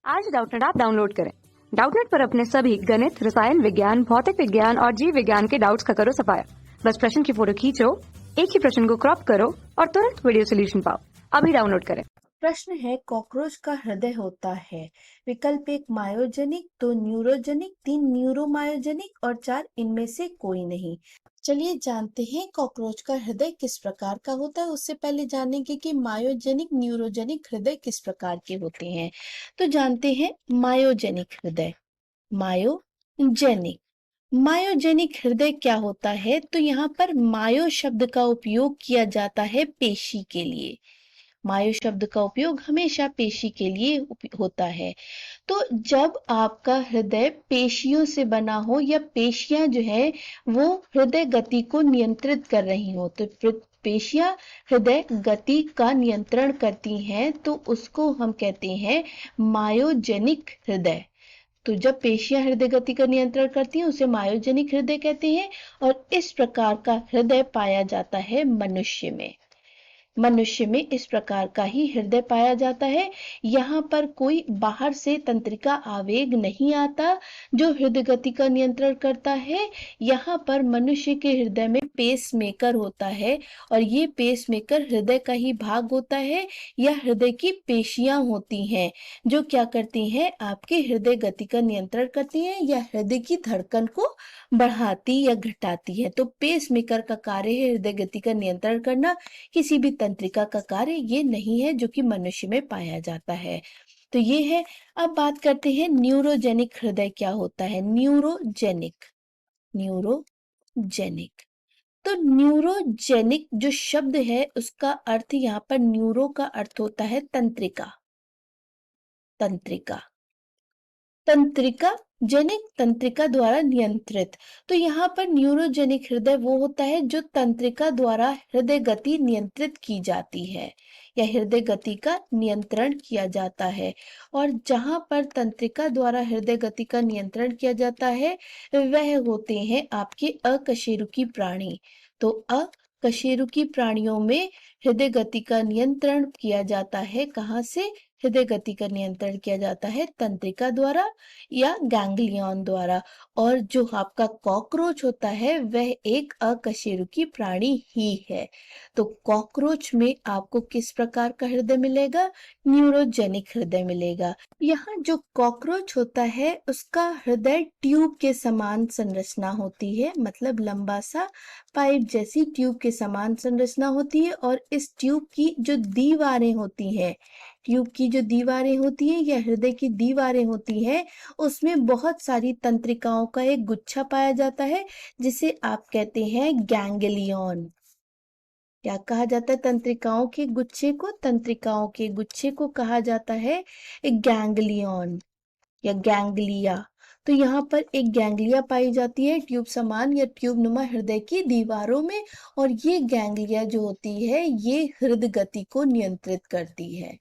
आज Doubtnut app download करें। Doubtnut पर अपने सभी गणित, रसायन विज्ञान, भौतिक विज्ञान और जीव विज्ञान के डाउट्स का करो सफाया। बस प्रश्न की फोटो खींचो, एक ही प्रश्न को क्रॉप करो और तुरंत वीडियो सोल्यूशन पाओ। अभी डाउनलोड करें। प्रश्न है, कॉकरोच का हृदय होता है। विकल्प 1 मायोजेनिक, 2 न्यूरोजेनिक, 3 न्यूरोमायोजेनिक और 4 इनमें से कोई नहीं। चलिए जानते हैं कॉकरोच का हृदय किस प्रकार का होता है। उससे पहले जानेंगे कि मायोजेनिक न्यूरोजेनिक हृदय किस प्रकार के होते हैं। तो जानते हैं मायोजेनिक हृदय। मायोजेनिक मायोजेनिक हृदय क्या होता है? तो यहाँ पर मायो शब्द का उपयोग किया जाता है पेशी के लिए। मायो शब्द का उपयोग हमेशा पेशी के लिए होता है। तो जब आपका हृदय पेशियों से बना हो या पेशियां जो है वो हृदय गति को नियंत्रित कर रही हो, तो पेशियां हृदय गति का नियंत्रण करती हैं, तो उसको हम कहते हैं मायोजेनिक हृदय। तो जब पेशियां हृदय गति का नियंत्रण करती हैं उसे मायोजेनिक हृदय कहते हैं। और इस प्रकार का हृदय पाया जाता है मनुष्य में। मनुष्य में इस प्रकार का ही हृदय पाया जाता है। यहाँ पर कोई बाहर से तंत्रिका आवेग नहीं आता जो हृदय गति का नियंत्रण करता है। यहाँ पर मनुष्य के हृदय में पेस मेकर होता है और ये पेस मेकर हृदय का ही भाग होता है या हृदय की पेशियां होती हैं जो क्या करती हैं, आपके हृदय गति का नियंत्रण करती हैं या हृदय की धड़कन को बढ़ाती या घटाती है। तो पेस मेकर का कार्य है हृदय गति का नियंत्रण करना, किसी भी तंत्रिका का कार्य ये नहीं है जो कि मनुष्य में पाया जाता है। तो ये है। अब बात करते हैं न्यूरोजेनिक हृदय क्या होता है। न्यूरोजेनिक न्यूरोजेनिक तो न्यूरोजेनिक जो शब्द है उसका अर्थ यहाँ पर न्यूरो का अर्थ होता है तंत्रिका। तंत्रिका तंत्रिका जेनिक तंत्रिका द्वारा नियंत्रित। तो यहाँ पर न्यूरोजेनिक हृदय वो होता है जो तंत्रिका द्वारा हृदय गति नियंत्रित की जाती है या हृदय गति का नियंत्रण किया जाता है। और जहाँ पर तंत्रिका द्वारा हृदय गति का नियंत्रण किया जाता है वह होते हैं आपके अकशेरुकी प्राणी। तो अकशेरुकी प्राणियों में हृदय गति का नियंत्रण किया जाता है। कहाँ से? हृदय गति का नियंत्रण किया जाता है तंत्रिका द्वारा या गैंग्लियन द्वारा। और जो आपका कॉकरोच होता है वह एक अकशेरुकी प्राणी ही है। तो कॉकरोच में आपको किस प्रकार का हृदय मिलेगा? न्यूरोजेनिक हृदय मिलेगा। यहाँ जो कॉकरोच होता है उसका हृदय ट्यूब के समान संरचना होती है, मतलब लंबा सा पाइप जैसी ट्यूब के समान संरचना होती है। और इस ट्यूब की जो दीवारें होती हैं, ट्यूब की जो दीवारें होती हैं या हृदय की दीवारें होती हैं, उसमें बहुत सारी तंत्रिकाओं का एक गुच्छा पाया जाता है जिसे आप कहते हैं गैंग्लियन। क्या कहा जाता है? तंत्रिकाओं के गुच्छे को, तंत्रिकाओं के गुच्छे को कहा जाता है एक गैंग्लियन या गैंग्लिया। तो यहाँ पर एक गैंग्लिया पाई जाती है ट्यूब समान या ट्यूब नुमा हृदय की दीवारों में। और ये गैंग्लिया जो होती है ये हृदय गति को नियंत्रित करती है।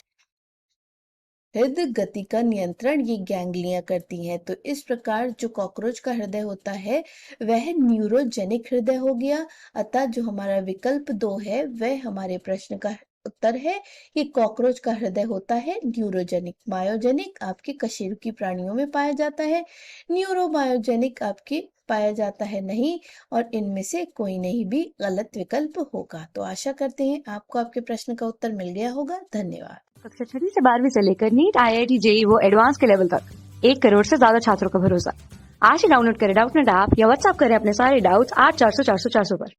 हृदय गति का नियंत्रण ये गैंग्लिया करती हैं। तो इस प्रकार जो कॉकरोच का हृदय होता है वह न्यूरोजेनिक हृदय हो गया। अतः जो हमारा विकल्प 2 है वह हमारे प्रश्न का उत्तर है। ये कॉकरोच का हृदय होता है न्यूरोजेनिक। मायोजेनिक आपके कशेरुकी प्राणियों में पाया जाता है, न्यूरोमायोजेनिक आपके पाया जाता है नहीं, और इनमें से कोई नहीं भी गलत विकल्प होगा। तो आशा करते हैं आपको आपके प्रश्न का उत्तर मिल गया होगा। धन्यवाद। कक्षा 6 से 12वीं से लेकर नीट, IIT, JEE वो एडवांस के लेवल तक 1 करोड़ से ज्यादा छात्रों का भरोसा। आज ही डाउनलोड करें डाउटनेट ऐप या व्हाट्सएप करें अपने सारे डाउट्स 8400 400 400 पर।